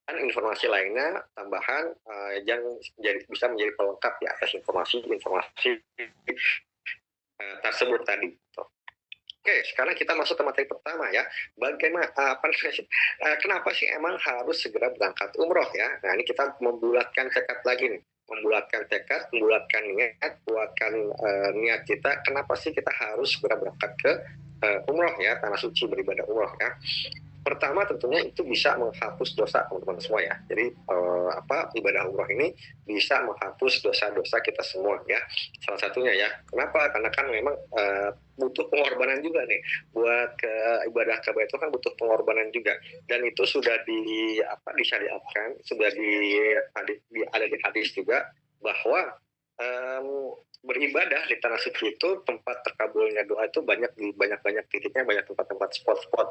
Dan informasi lainnya tambahan yang bisa menjadi pelengkap ya atas informasi tersebut tadi. Oke, sekarang kita masuk ke materi pertama ya. Bagaimana kenapa sih emang harus segera berangkat umroh ya? Nah, ini kita membulatkan tekad lagi nih. Membulatkan tekad, membulatkan niat, buatkan niat kita. Kenapa sih kita harus segera berangkat ke umroh ya, tanah suci beribadah umroh ya? Pertama tentunya itu bisa menghapus dosa teman-teman semua ya. Jadi ibadah umroh ini bisa menghapus dosa-dosa kita semua ya. Salah satunya ya. Kenapa? Karena kan memang butuh pengorbanan juga nih buat ibadah ke Baitul kan butuh pengorbanan juga. Dan itu sudah disyariatkan, sudah ada di hadis juga bahwa beribadah di tanah suci itu tempat terkabulnya doa itu banyak titiknya, banyak tempat-tempat spot-spot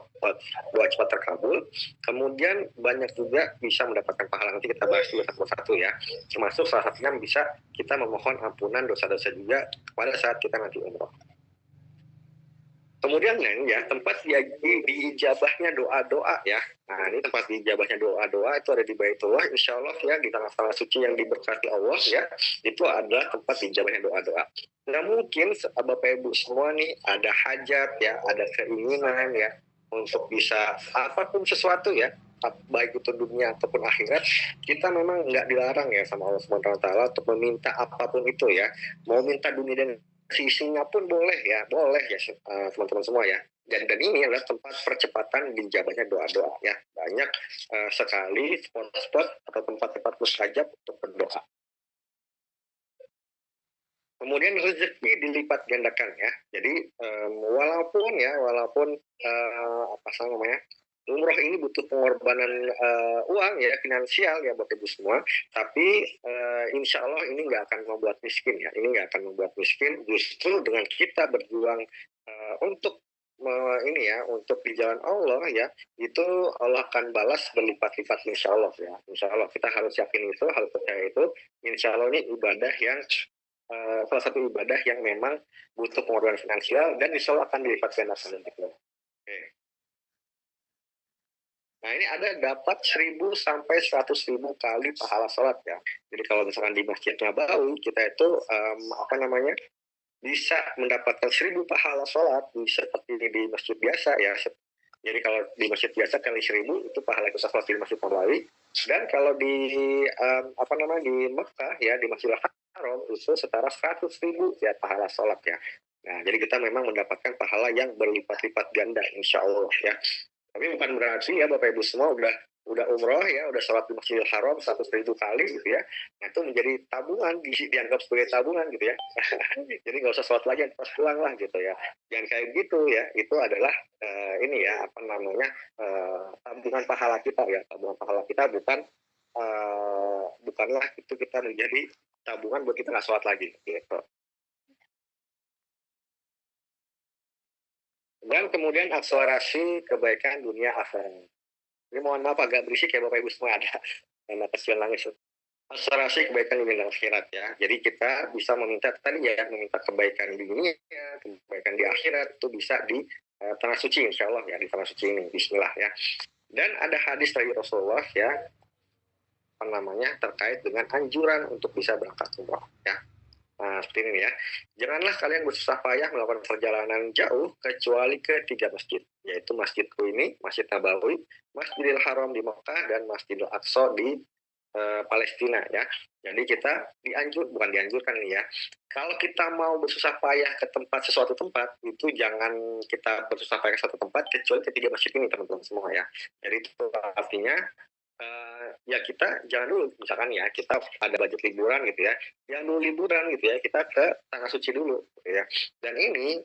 doa cepat terkabul. Kemudian banyak juga bisa mendapatkan pahala, nanti kita bahas juga satu-satu ya, termasuk salah satunya bisa kita memohon ampunan dosa-dosa juga pada saat kita nanti umroh. Kemudian ya tempat diijabahnya doa-doa ya. Nah ini tempat diijabahnya doa-doa itu ada di Baitullah, insya Allah ya, di tanah suci yang diberkati Allah ya, itu adalah tempat diijabahnya doa-doa. Nah mungkin Bapak Ibu semua nih ada hajat ya, ada keinginan ya untuk bisa apapun sesuatu ya, baik itu dunia ataupun akhirat, kita memang nggak dilarang ya sama Allah SWT untuk meminta apapun itu ya. Mau minta dunia dan sisinya pun boleh ya teman-teman semua ya. Dan ini adalah tempat percepatan dijabahnya doa-doa ya. Banyak sekali spot-spot atau tempat-tempat mustajab untuk berdoa. Kemudian rezeki dilipat gandakan ya. Jadi walaupun umroh ini butuh pengorbanan uang ya, finansial ya buat ibu semua, tapi insya Allah ini nggak akan membuat miskin ya. Ini nggak akan membuat miskin, justru dengan kita berjuang untuk untuk di jalan Allah ya, itu Allah akan balas berlipat-lipat insya Allah ya. Insya Allah kita harus yakin itu, harus percaya itu. Insya Allah ini ibadah yang salah satu ibadah yang memang butuh pengorbanan finansial dan insya Allah akan dilipat gandakan nantinya. Oke. Nah ini dapat 1.000 sampai 100.000 kali pahala sholat ya. Jadi kalau misalkan di Masjid Nabawi kita itu bisa mendapatkan 1.000 pahala sholat seperti di masjid biasa ya. Jadi kalau di masjid biasa kali 1.000 itu pahala kita sholat di Masjid Nabawi. Dan kalau di di Mekah ya, di Masjidil Haram itu setara 100.000 ya pahala sholat ya. Nah jadi kita memang mendapatkan pahala yang berlipat-lipat ganda insya Allah ya. Tapi bukan berarti ya Bapak Ibu semua udah umroh ya, udah sholat di Masjidil Haram 100.000 kali gitu ya. Nah itu menjadi tabungan, dianggap sebagai tabungan gitu ya. Jadi nggak usah sholat lagi, pas pulang lah gitu ya. Jangan kayak gitu ya. Itu adalah tabungan pahala kita ya. Tabungan pahala kita bukanlah itu kita menjadi tabungan buat kita nggak sholat lagi gitu. Dan kemudian akselerasi kebaikan dunia akhirat. Ini mohon maaf agak berisik ya Bapak Ibu semua, ada anak kecil nangis. Akselerasi kebaikan dunia akhirat ya. Jadi kita bisa meminta kebaikan di dunia, kebaikan di akhirat itu bisa di tanah suci insya Allah ya, di tanah suci ini. Bismillah ya. Dan ada hadis dari Rasulullah ya, terkait dengan anjuran untuk bisa berangkat umroh ya. Nah, seperti ini ya. Janganlah kalian bersusah payah melakukan perjalanan jauh kecuali ke 3 masjid, yaitu Masjidku ini, Masjid Nabawi, Masjidil Haram di Mekah, dan Masjidil Aqsa di Palestina ya. Jadi kita bukan dianjurkan nih ya. Kalau kita mau bersusah payah ke suatu tempat, itu jangan kita bersusah payah ke suatu tempat kecuali ke 3 masjid ini teman-teman semua ya. Jadi itu artinya ya kita jangan dulu, misalkan ya kita ada budget liburan gitu ya, yang dulu liburan gitu ya, kita ke tanah suci dulu gitu ya. Dan ini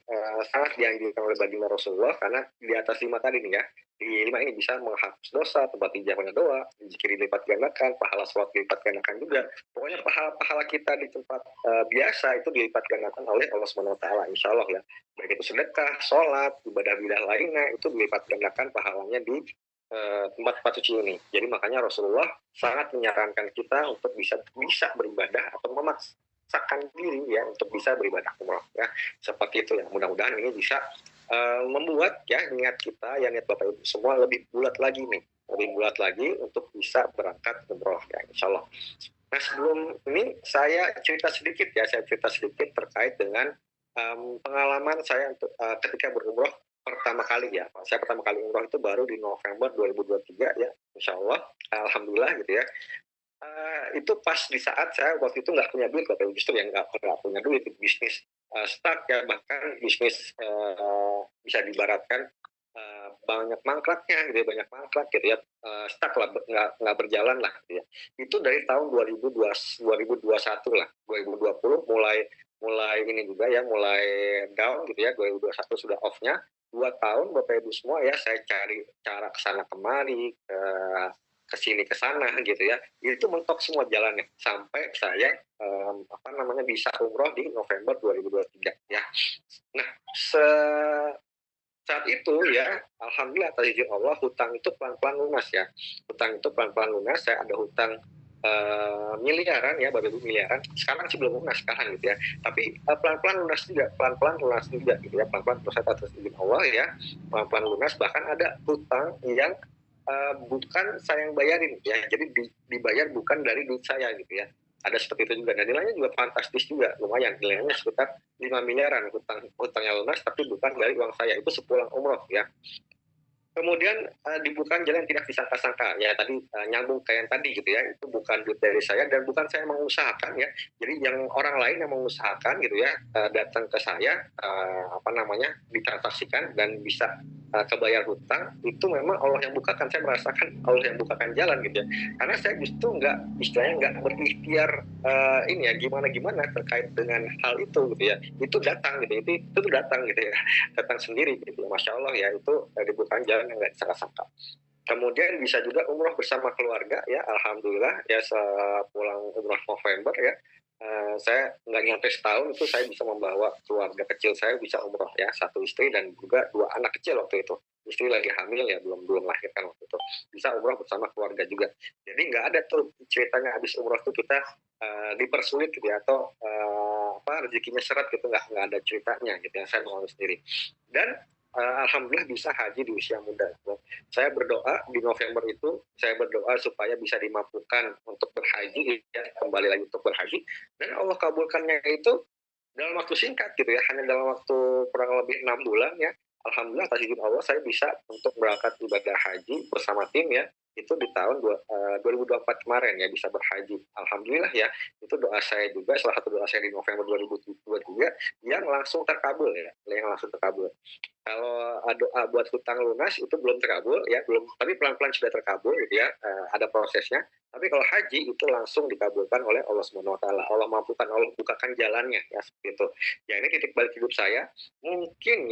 sangat dianjurkan oleh baginda Rasulullah karena di atas 5 tadi nih ya, di 5 ini bisa menghapus dosa, tempat ijabahnya doa, zikir dilipat gandakan, pahala sholat dilipat gandakan juga. Pokoknya pahala kita di tempat biasa itu dilipat gandakan oleh Allah SWT insya Allah ya. Baik itu sedekah, sholat, ibadah-ibadah lainnya itu dilipat gandakan pahalanya di tempat-tempat suci ini. Jadi makanya Rasulullah sangat menyarankan kita untuk bisa beribadah atau memaksakan diri ya untuk bisa beribadah umroh ya. Seperti itu ya. Mudah-mudahan ini bisa membuat ya niat kita, ya niat Bapak Ibu semua lebih bulat lagi nih lebih bulat lagi untuk bisa berangkat umroh ya, insya Allah. Nah sebelum ini saya cerita sedikit terkait dengan pengalaman saya untuk ketika berumroh pertama kali ya. Saya pertama kali umroh itu baru di November 2023 ya, insya Allah, alhamdulillah gitu ya. Itu pas di saat saya waktu itu nggak punya duit, Bapak Ibu, justru yang nggak punya duit, bisnis stuck ya, bahkan bisnis bisa dibaratkan banyak mangkraknya gitu ya, banyak mangkrak gitu ya, stuck lah, nggak berjalan lah gitu ya. Itu dari tahun 2021 lah, 2020 mulai ini juga ya, mulai down gitu ya, 2021 sudah off-nya. 2 tahun Bapak Ibu semua ya, saya cari cara kesana kemari, ke sini ke sana gitu ya, itu mentok semua jalannya sampai saya bisa umroh di November 2023 ya. Nah saat itu ya, alhamdulillah atas izin Allah, hutang itu pelan-pelan lunas ya. Hutang itu pelan-pelan lunas. Saya ada hutang miliaran ya, Bapak Ibu, miliaran. Sekarang sih belum lunas sekarang gitu ya. Tapi pelan-pelan lunas juga, gitu ya. Pelan-pelan proses atas izin Allah ya. Pelan-pelan lunas, bahkan ada hutang yang bukan saya yang bayarin ya. Jadi dibayar bukan dari duit saya gitu ya. Ada seperti itu juga, dan nilainya juga fantastis juga, lumayan, nilainya sekitar 5 miliaran hutangnya lunas, tapi bukan dari uang saya, itu sepulang umroh ya. Kemudian dibukakan jalan yang tidak disangka-sangka ya, tadi nyambung kayak yang tadi gitu ya, itu bukan duit dari saya dan bukan saya mengusahakan ya, jadi yang orang lain yang mengusahakan gitu ya, datang ke saya ditransaksikan dan bisa kebayar hutang, itu memang Allah yang bukakan. Saya merasakan Allah yang bukakan jalan gitu ya, karena saya justru nggak berikhtiar ini ya, gimana terkait dengan hal itu gitu ya, itu datang gitu, itu datang gitu ya, datang sendiri gitu ya, Masya Allah ya, itu dibukakan jalan yang nggak disangka-sangka. Kemudian bisa juga umroh bersama keluarga ya, alhamdulillah ya, sepulang umroh November ya, saya nggak nyampe setahun itu saya bisa membawa keluarga kecil saya bisa umroh ya, 1 istri dan juga 2 anak kecil waktu itu. Istri lagi hamil ya, belum lahirkan waktu itu, bisa umroh bersama keluarga juga. Jadi nggak ada tuh ceritanya habis umroh tuh kita dipersulit gitu ya, atau rezekinya seret gitu, nggak ada ceritanya gitu ya, saya mengalami sendiri. Dan alhamdulillah bisa haji di usia muda. Saya berdoa di November itu, saya berdoa supaya bisa dimampukan untuk berhaji ya, kembali lagi untuk berhaji, dan Allah kabulkannya itu dalam waktu singkat gitu ya, hanya dalam waktu kurang lebih 6 bulan ya. Alhamdulillah atas izin Allah saya bisa untuk berangkat ibadah haji bersama tim ya, itu di tahun 2024 kemarin ya, bisa berhaji. Alhamdulillah ya, itu doa saya juga, salah satu doa saya di November 2023 yang langsung terkabul ya, yang langsung terkabul. Kalau doa buat hutang lunas itu belum terkabul ya, belum, tapi pelan-pelan sudah terkabul gitu ya, ada prosesnya. Tapi kalau haji itu langsung dikabulkan oleh Allah Subhanahu wa taala. Allah mampukan, Allah bukakan jalannya ya, seperti itu. Ya ini titik balik hidup saya. Mungkin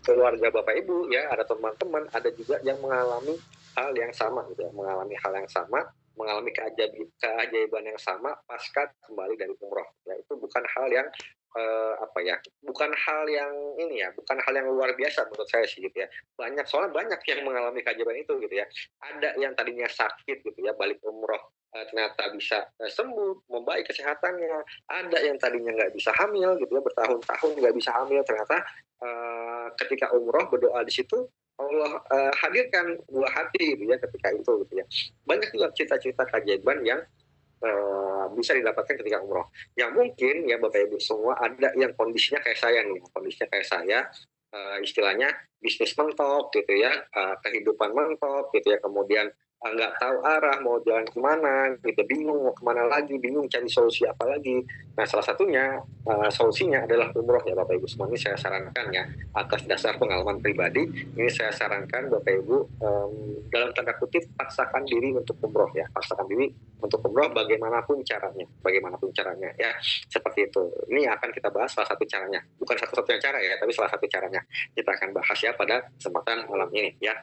keluarga Bapak Ibu ya, ada teman-teman, ada juga yang mengalami hal yang sama gitu ya, mengalami hal yang sama, mengalami keajaiban yang sama pasca kembali dari umroh. Ya itu bukan hal yang bukan hal yang ini ya, bukan hal yang luar biasa menurut saya sih gitu ya. Soalnya banyak yang mengalami keajaiban itu gitu ya. Ada yang tadinya sakit gitu ya, balik umroh ternyata bisa sembuh, membaik kesehatannya. Ada yang tadinya nggak bisa hamil gitu ya, bertahun-tahun nggak bisa hamil, ternyata ketika umroh berdoa di situ Allah hadirkan buah hati gitu ya ketika itu gitu ya. Banyak juga cerita-cerita keajaiban yang bisa didapatkan ketika umroh. Yang mungkin ya Bapak Ibu semua, ada yang kondisinya kayak saya nih, istilahnya bisnis mentok gitu ya, kehidupan mentok gitu ya, kemudian nggak tahu arah mau jalan kemana gitu, bingung mau kemana lagi, bingung cari solusi apa lagi. Nah salah satunya solusinya adalah umroh ya Bapak Ibu semua. Ini saya sarankan ya, atas dasar pengalaman pribadi, ini saya sarankan Bapak Ibu, dalam tanda kutip, paksakan diri untuk umroh ya, paksakan diri untuk umroh bagaimanapun caranya ya, seperti itu. Ini akan kita bahas salah satu caranya, bukan satu-satunya cara ya, tapi salah satu caranya kita akan bahas ya pada kesempatan malam ini ya.